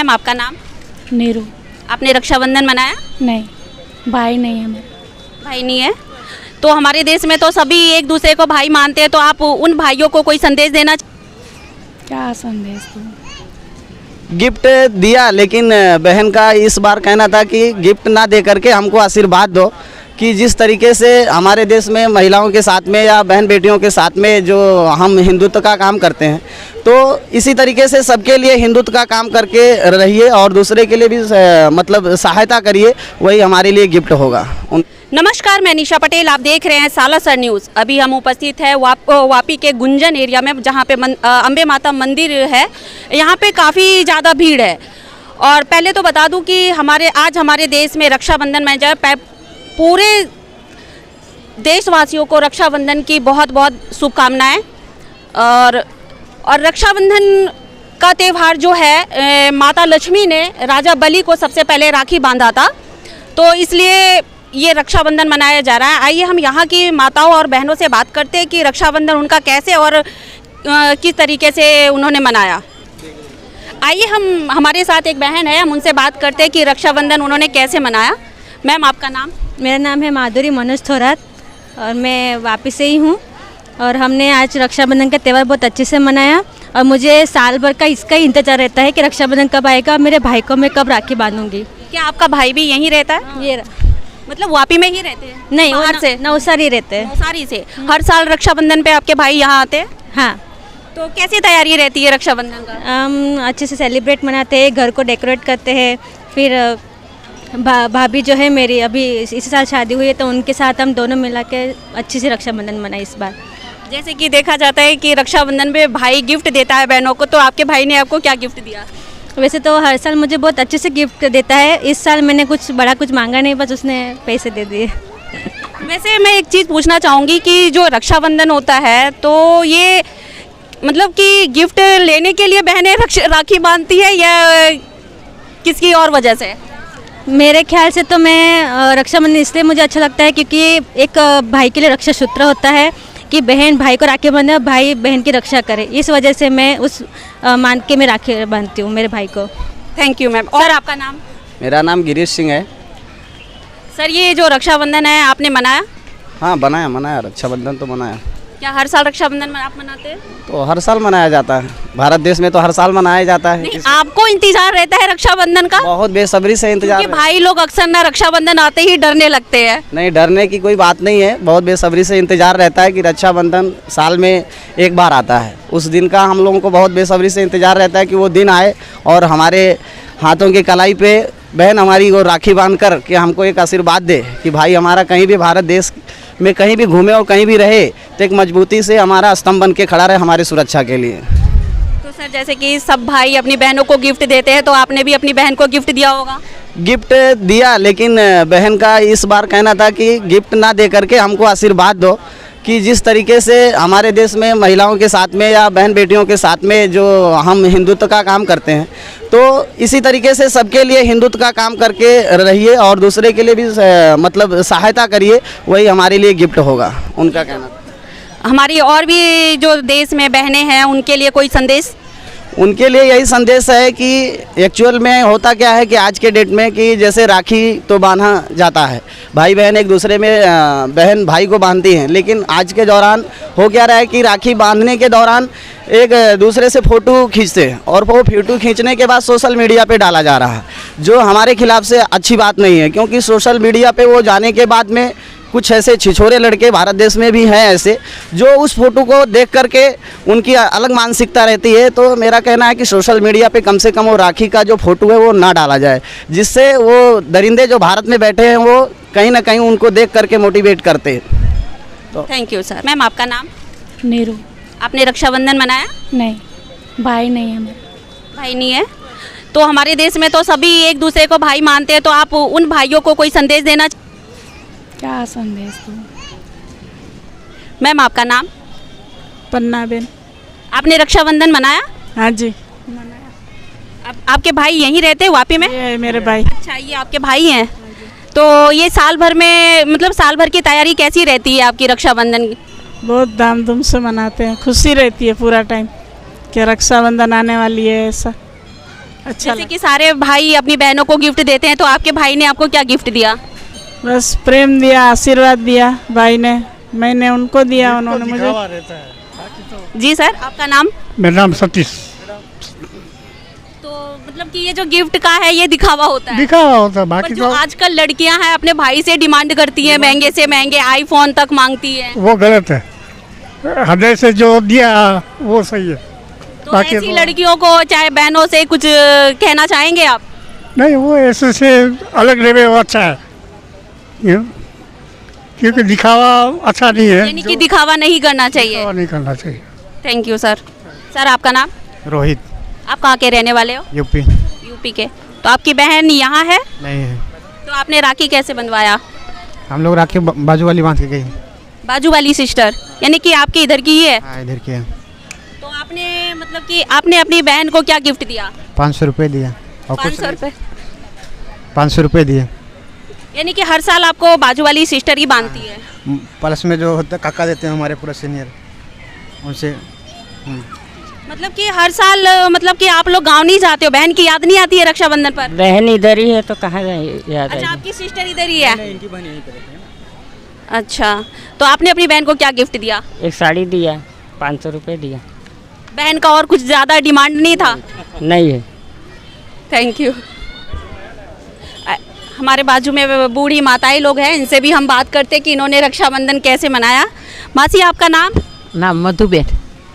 Ma'am आपका नाम? नीरू। आपने रक्षाबंधन मनाया? नहीं, भाई नहीं है मेरा। भाई नहीं है तो हमारे देश में तो सभी एक दूसरे को भाई मानते हैं, तो आप उन भाइयों को कोई संदेश देना क्या संदेश दूँ? गिफ्ट दिया, लेकिन बहन का इस बार कहना था कि गिफ्ट ना दे करके हमको आशीर्वाद दो कि जिस तरीके से हमारे देश में महिलाओं के साथ में या बहन बेटियों के साथ में जो हम हिंदुत्व का काम करते हैं, तो इसी तरीके से सबके लिए हिंदुत्व का काम करके रहिए और दूसरे के लिए भी मतलब सहायता करिए, वही हमारे लिए गिफ्ट होगा। नमस्कार, मैं निशा पटेल, आप देख रहे हैं सालासर न्यूज़। अभी हम उपस्थित हैं वापी के गुंजन एरिया में, जहां पे अंबे माता मंदिर है। यहां पे काफ़ी ज़्यादा भीड़ है। और पहले तो बता दूं कि आज हमारे देश में रक्षाबंधन मनाया जाए। पूरे देशवासियों को रक्षाबंधन की बहुत बहुत शुभकामनाएँ। और रक्षाबंधन का त्यौहार जो है, माता लक्ष्मी ने राजा बलि को सबसे पहले राखी बांधा था, तो इसलिए ये रक्षाबंधन मनाया जा रहा है। आइए हम यहाँ की माताओं और बहनों से बात करते हैं कि रक्षाबंधन उनका कैसे और किस तरीके से उन्होंने मनाया। आइए हमारे साथ एक बहन है, हम उनसे बात करते हैं कि रक्षाबंधन उन्होंने कैसे मनाया। मैम आपका नाम? मेरा नाम है माधुरी मनोज थोरात और मैं वापी से ही हूँ। और हमने आज रक्षाबंधन का त्यौहार बहुत अच्छे से मनाया। और मुझे साल भर का इसका ही इंतजार रहता है कि रक्षाबंधन कब आएगा और मेरे भाई को मैं कब राखी बांधूंगी। क्या आपका भाई भी यहीं रहता है? ये मतलब वापी में ही रहते हैं? नहीं, बाहर से? नवसारी रहते हैं। नवसारी से। हर साल रक्षाबंधन पे आपके भाई यहाँ आते हैं? हाँ। तो कैसी तैयारी रहती है रक्षाबंधन का? हम अच्छे से सेलिब्रेट मनाते हैं, घर को डेकोरेट करते हैं। फिर भाभी जो है मेरी, अभी इस साल शादी हुई है, तो उनके साथ हम दोनों मिला के अच्छी से रक्षाबंधन मनाए इस बार। जैसे कि देखा जाता है कि रक्षाबंधन पे भाई गिफ्ट देता है बहनों को, तो आपके भाई ने आपको क्या गिफ्ट दिया? वैसे तो हर साल मुझे बहुत अच्छे से गिफ्ट देता है। इस साल मैंने कुछ मांगा नहीं, बस उसने पैसे दे दिए। वैसे मैं एक चीज़ पूछना चाहूँगी कि जो रक्षाबंधन होता है, तो ये मतलब कि गिफ्ट लेने के लिए बहनें राखी बांधती है या किसी और वजह से? मेरे ख्याल से तो मैं रक्षाबंधन इसलिए मुझे अच्छा लगता है क्योंकि एक भाई के लिए रक्षा सूत्र होता है कि बहन भाई को राखी बांधे और भाई बहन की रक्षा करे। इस वजह से मैं उस मान के मैं राखी बांधती हूँ मेरे भाई को। Thank you ma'am. और आपका नाम? मेरा नाम गिरीश सिंह है। सर, ये जो रक्षाबंधन है आपने मनाया? हाँ, मनाया रक्षाबंधन तो मनाया। क्या हर साल रक्षाबंधन आप मनाते हैं? तो हर साल मनाया जाता है, भारत देश में तो हर साल मनाया जाता है। नहीं, आपको इंतजार रहता है रक्षाबंधन का? बहुत बेसब्री से इंतजार। क्योंकि भाई लोग अक्सर ना रक्षाबंधन आते ही डरने लगते हैं। नहीं, डरने की कोई बात नहीं है, बहुत बेसब्री से इंतजार रहता है कि रक्षाबंधन साल में एक बार आता है। उस दिन का हम लोगों को बहुत बेसब्री से इंतजार रहता है कि वो दिन आए और हमारे हाथों की कलाई पे बहन हमारी वो राखी बांध कर के हमको एक आशीर्वाद दे कि भाई हमारा कहीं भी भारत देश में कहीं भी घूमे और कहीं भी रहे तो एक मजबूती से हमारा स्तंभ बन के खड़ा रहे हमारी सुरक्षा के लिए। तो सर, जैसे कि सब भाई अपनी बहनों को गिफ्ट देते हैं, तो आपने भी अपनी बहन को गिफ्ट दिया होगा? गिफ्ट दिया, लेकिन बहन का इस बार कहना था कि गिफ्ट ना दे करके हमको आशीर्वाद दो कि जिस तरीके से हमारे देश में महिलाओं के साथ में या बहन बेटियों के साथ में जो हम हिंदुत्व का काम करते हैं, तो इसी तरीके से सबके लिए हिंदुत्व का काम करके रहिए और दूसरे के लिए भी मतलब सहायता करिए, वही हमारे लिए गिफ्ट होगा। उनका कहना था। हमारी और भी जो देश में बहनें हैं, उनके लिए कोई संदेश? उनके लिए यही संदेश है कि एक्चुअल में होता क्या है कि आज के डेट में कि जैसे राखी तो बांधा जाता है, भाई बहन एक दूसरे में बहन भाई को बांधती हैं, लेकिन आज के दौरान हो क्या रहा है कि राखी बांधने के दौरान एक दूसरे से फ़ोटो खींचते हैं और वो फ़ोटो खींचने के बाद सोशल मीडिया पे डाला जा रहा है, जो हमारे खिलाफ से अच्छी बात नहीं है। क्योंकि सोशल मीडिया पे वो जाने के बाद में कुछ ऐसे छिछोरे लड़के भारत देश में भी हैं ऐसे, जो उस फोटो को देख करके उनकी अलग मानसिकता रहती है। तो मेरा कहना है कि सोशल मीडिया पे कम से कम वो राखी का जो फोटो है वो ना डाला जाए, जिससे वो दरिंदे जो भारत में बैठे हैं वो कहीं ना कहीं उनको देख करके मोटिवेट करते हैं। तो थैंक यू सर। मैम आपका नाम? नीरू। आपने रक्षाबंधन मनाया? नहीं, भाई नहीं है मेरा। भाई नहीं है तो हमारे देश में तो सभी एक दूसरे को भाई मानते हैं, तो आप उन भाइयों को कोई संदेश देना? क्या संदेश दूँ? मैम आपका नाम? पन्ना बेन। आपने रक्षाबंधन मनाया? हाँ जी। आपके भाई यहीं रहते हैं वापी में? ये मेरे भाई। अच्छा, ये आपके भाई हैं। तो ये साल भर में मतलब साल भर की तैयारी कैसी रहती है आपकी रक्षाबंधन की? बहुत धामधूम से मनाते हैं, खुशी रहती है पूरा टाइम कि रक्षाबंधन आने वाली है। ऐसा अच्छा जैसे कि सारे भाई अपनी बहनों को गिफ्ट देते हैं, तो आपके भाई ने आपको क्या गिफ्ट दिया? बस प्रेम दिया, आशीर्वाद दिया भाई ने, मैंने उनको दिया, उन्होंने मुझे। जी सर, आपका नाम? मेरा नाम सतीश। तो मतलब कि ये जो गिफ्ट का है ये दिखावा होता है, लिखा हुआ होता है, पर बाकी जो तो आजकल लड़कियां हैं अपने भाई से डिमांड करती हैं, महंगे से महंगे आईफोन तक मांगती हैं, वो गलत है। हृदय से जो दिया वो सही है। तो बाकी ऐसी तो- लड़कियों को चाहे बहनों से कुछ कहना चाहेंगे आप? नहीं, वो ऐसे से अलग रहे वो अच्छा है। ये- क्योंकि दिखावा अच्छा नहीं है। यानी कि दिखावा नहीं करना चाहिए। दिखावा नहीं करना चाहिए। Thank you sir. सर आपका नाम? रोहित, आप कहाँ के रहने वाले हो? यूपी। यूपी के। तो आपकी बहन यहाँ है, नहीं है, तो आपने राखी कैसे बंधवाया? हम लोग राखी बाजू वाली बांध के गई। बाजू वाली सिस्टर, यानी कि आपके इधर की ही है। हाँ, इधर की है। तो आपने मतलब कि आपने अपनी बहन को क्या गिफ्ट दिया? 500 रुपये दिया और 500 रुपये। 500 रुपये दिए। यानी कि हर साल आपको बाजू वाली सिस्टर ही बांधती है? प्लस में जो होता है काका देते हैं हमारे पूरा सीनियर, उनसे। मतलब कि हर साल मतलब कि आप लोग गांव नहीं जाते हो? बहन की याद नहीं आती है रक्षाबंधन पर? बहन इधर ही है तो कहाँ याद अच्छा, आएगी। आपकी सिस्टर इधर ही है? अच्छा, तो आपने अपनी बहन को क्या गिफ्ट दिया? एक साड़ी दिया, 500 रुपये दिया। बहन का और कुछ ज़्यादा डिमांड नहीं था? नहीं है। Thank you. हमारे बाजू में बूढ़ी माताएं लोग हैं, इनसे भी हम बात करते कि इन्होंने रक्षाबंधन कैसे मनाया। मासी आपका नाम? नाम मधुबेन।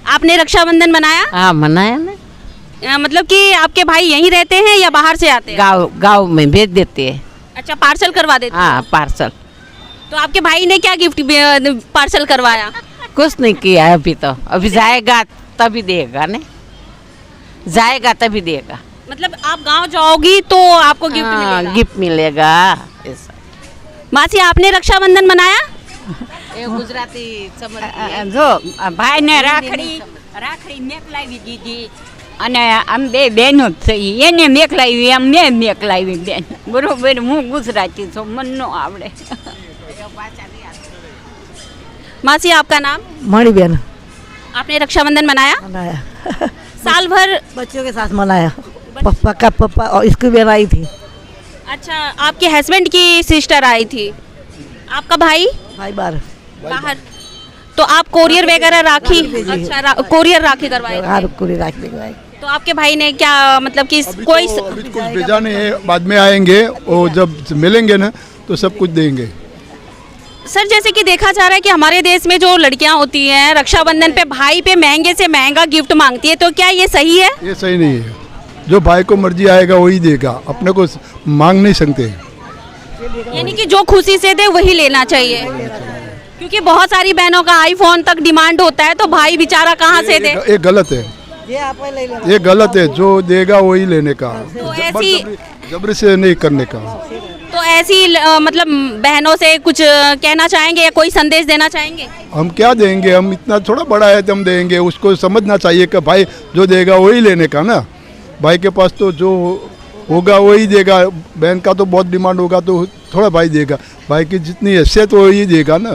आपने रक्षाबंधन मनाया? हाँ, मनाया ना। मतलब कि आपके भाई यहीं रहते हैं या बाहर से आते हैं? गाँव में भेज देते हैं। अच्छा, पार्सल करवा देते हैं? हाँ, पार्सल। तो आपके भाई ने क्या गिफ्ट पार्सल करवाया? कुछ नहीं किया है अभी तो, अभी जाएगा तभी देगा ने, जाएगा तभी देगा। मतलब आप गांव जाओगी तो आपको गिफ्ट मिलेगा? गिफ्ट मिलेगा ऐसा। मासी आपने रक्षाबंधन मनाया? ये गुजराती समझ જો ભાઈને રાખડી મેકલાવી દીધી અને આમ બે બહેનો જ છે એને મેકલાવી આમ મેં મેકલાવી બેન બરોબર હું ગુજરાતી છું મને ન આવડે मासी आपका नाम? मणिबेन। आपने रक्षाबंधन मनाया? मनाया साल भर? बच्चों के साथ मनाया। पप्पा और इसकी बहन आई थी। अच्छा, आपके हस्बैंड की सिस्टर आई थी, आपका भाई भाई बार बाहर, तो आप कोरियर वगैरह राखी? अच्छा, कोरियर राखी करवाई थी। पूरी राखी लगवाई। तो आपके भाई ने क्या मतलब कि कोई अभी कुछ भेजा नहीं है, बाद में आएंगे और जब मिलेंगे ना तो सब कुछ देंगे। सर, जैसे कि देखा जा रहा है कि हमारे देश में जो लड़कियां होती हैं रक्षाबंधन पे भाई पे महंगे से महंगा गिफ्ट मांगती है, तो क्या ये सही है? ये सही नहीं है। जो भाई को मर्जी आएगा वही देगा, अपने को मांग नहीं सकते। यानी कि जो खुशी से दे वही लेना चाहिए, क्योंकि बहुत सारी बहनों का आईफोन तक डिमांड होता है, तो भाई बेचारा कहाँ से दे? ये गलत है, ये गलत है। जो देगा वही लेने का, तो ऐसी जबरी से नहीं करने का। तो ऐसी मतलब बहनों से कुछ कहना चाहेंगे या कोई संदेश देना चाहेंगे? हम क्या देंगे, हम इतना थोड़ा बड़ा है तो हम देंगे। उसको समझना चाहिए कि भाई जो देगा वही लेने का ना। भाई के पास तो जो होगा वही देगा, बहन का तो बहुत डिमांड होगा तो थोड़ा भाई देगा। भाई की जितनी हैसियत वही देगा ना,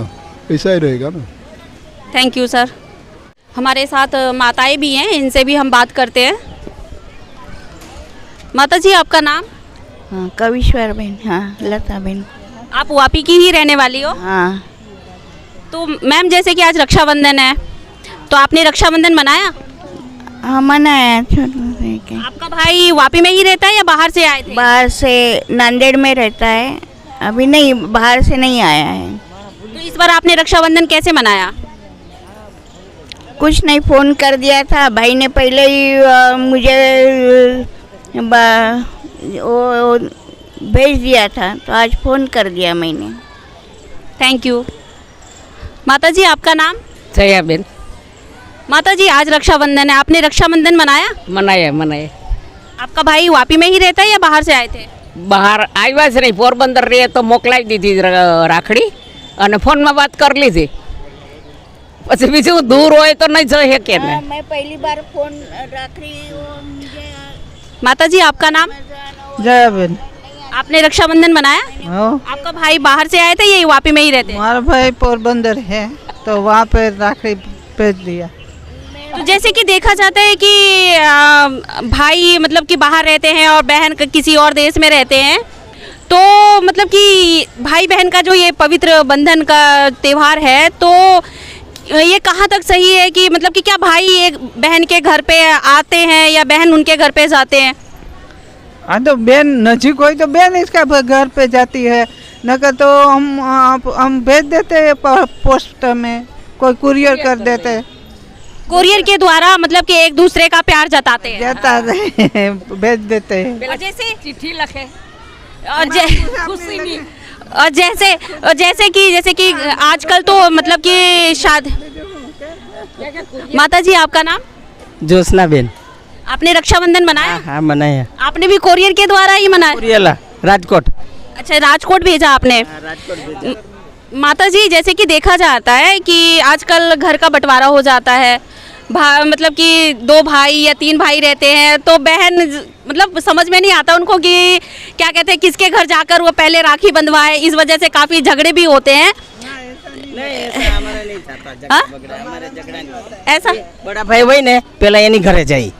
ऐसा ही रहेगा ना। Thank you sir. हमारे साथ माताएं भी हैं, इनसे भी हम बात करते हैं। माता जी आपका नाम? हाँ, कविश्वर बहन। हाँ, लता बहन। आप वापी की ही रहने वाली हो? हाँ। तो मैम, जैसे कि आज रक्षाबंधन है, तो आपने रक्षाबंधन मनाया? हाँ, मनाया। आपका भाई वापी में ही रहता है या बाहर से आए थे? बाहर से, नांदेड़ में रहता है। अभी नहीं, बाहर से नहीं आया है। तो इस बार आपने रक्षाबंधन कैसे मनाया? कुछ नहीं, फ़ोन कर दिया था भाई ने पहले ही, मुझे वो भेज दिया था, तो आज फ़ोन कर दिया मैंने। Thank you. माता जी आपका नाम? जयाबेन। माता जी आज रक्षाबंधन है, आपने रक्षाबंधन मनाया? मनाया। आपका भाई वापी में ही रहता है या बाहर से आए थे? બહાર આવ્યા જ નહીં, પોરબંદર રહે તો મોકલાવી દીધી રાખડી અને ફોનમાં વાત કરી લીધી, પછી બીજું દૂર હોય તો નહીં જઈ શકે ને। मैं पहली बार फ़ोन राखी। माता जी आपका नाम? जयाबेन। आपने रक्षाबंधन मनाया? आपका भाई बाहर से आए थे या वापी में ही रहते हैं? हमारा भाई पोरबंदर है तो वहाँ पे राखड़ी भेज दिया। तो जैसे कि देखा जाता है कि भाई मतलब कि बाहर रहते हैं और बहन किसी और देश में रहते हैं, तो मतलब कि भाई बहन का जो ये पवित्र बंधन का त्यौहार है, तो ये कहाँ तक सही है कि मतलब कि क्या भाई एक बहन के घर पे आते हैं या बहन उनके घर पे जाते हैं? हाँ, तो बहन नजीक हो तो बहन इसका घर पे जाती है, नकर तो हम भेज देते हैं पोस्ट में, कोई कुरियर कर देते हैं। कुरियर के द्वारा मतलब कि एक दूसरे का प्यार जताते हैं, भेज देते हैं। और जैसे चिट्ठी लिखे और जैसे कि आजकल तो मतलब कि शादी। माता जी, आपका नाम? ज्योत्सना बेन। आपने रक्षाबंधन मनाया? हाँ मनाया। आपने भी कोरियर के द्वारा ही मनाया? कुरियर राजकोट। अच्छा, राजकोट भेजा आपने? माता जी, जैसे कि देखा जाता है कि आजकल घर का बंटवारा हो जाता है, मतलब कि 2 भाई या 3 भाई रहते हैं, तो बहन मतलब समझ में नहीं आता उनको कि क्या कहते हैं किसके घर जाकर वो पहले राखी बंधवाए, इस वजह से काफ़ी झगड़े भी होते हैं। ऐसा बड़ा भाई वही ने पहला एनी घरे जाई।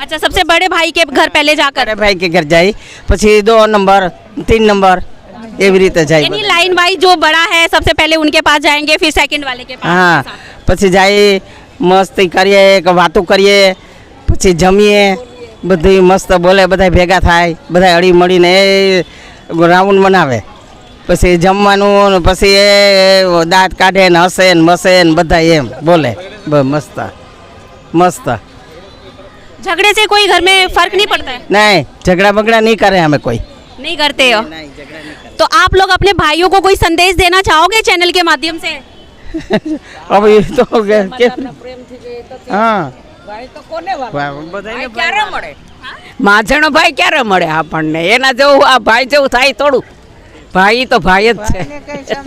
अच्छा, सबसे बड़े भाई के घर पहले जाकर? बड़े भाई के घर जाई, પછી 2 नंबर 3 नंबर एवी रीते जाई। यानी लाइन वाइज जो बड़ा है सबसे पहले उनके पास जाएंगे, फिर सेकंड वाले के पास। हाँ, પછી जाई मस्ती करिए, वातों करिए, પછી જમીએ, બધી મસ્ત બોલે, બધા ભેગા થાય, બધા હળી મળીને રાઉન્ડ મનાવે, પછી જમવાનું, પછી એ દાંત કાઢે ને હસે ને મસે ને બધા એમ બોલે, મસ્ત મસ્ત। झगड़े से कोई घर में फर्क नहीं पड़ता है? नहीं, झगड़ा बगड़ा नहीं करे हमें कोई। नहीं करते हो? तो आप लोग अपने भाइयों को कोई संदेश देना चाहोगे चैनल के माध्यम से? अब ये तो हाँ, ભાઈ તો કોને ભાઈ ક્યારે મળે? માજણો ભાઈ ક્યારે મળે આપણને? એના જેવું આ ભાઈ જેવું થાય થોડું? भाई तो भाई है।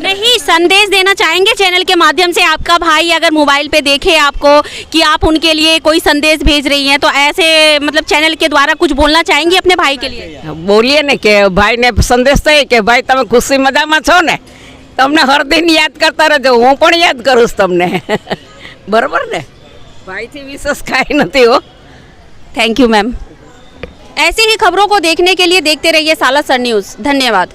नहीं, संदेश देना चाहेंगे चैनल के माध्यम से? आपका भाई अगर मोबाइल पे देखे आपको कि आप उनके लिए कोई संदेश भेज रही हैं, तो ऐसे मतलब चैनल के द्वारा कुछ बोलना चाहेंगी अपने भाई के लिए? बोलिए ने कि भाई ने संदेश થાય કે ભાઈ તમે ખુશી મજામાં છો ને, તમને હર દિન યાદ કરતા રહેજો, હું પણ યાદ કરું તમને। બરાબર ને? ભાઈથી વિશેષ કાંઈ નથી હો। Thank you ma'am. ऐसी ही खबरों को देखने के लिए देखते रहिए सालासर न्यूज़। धन्यवाद।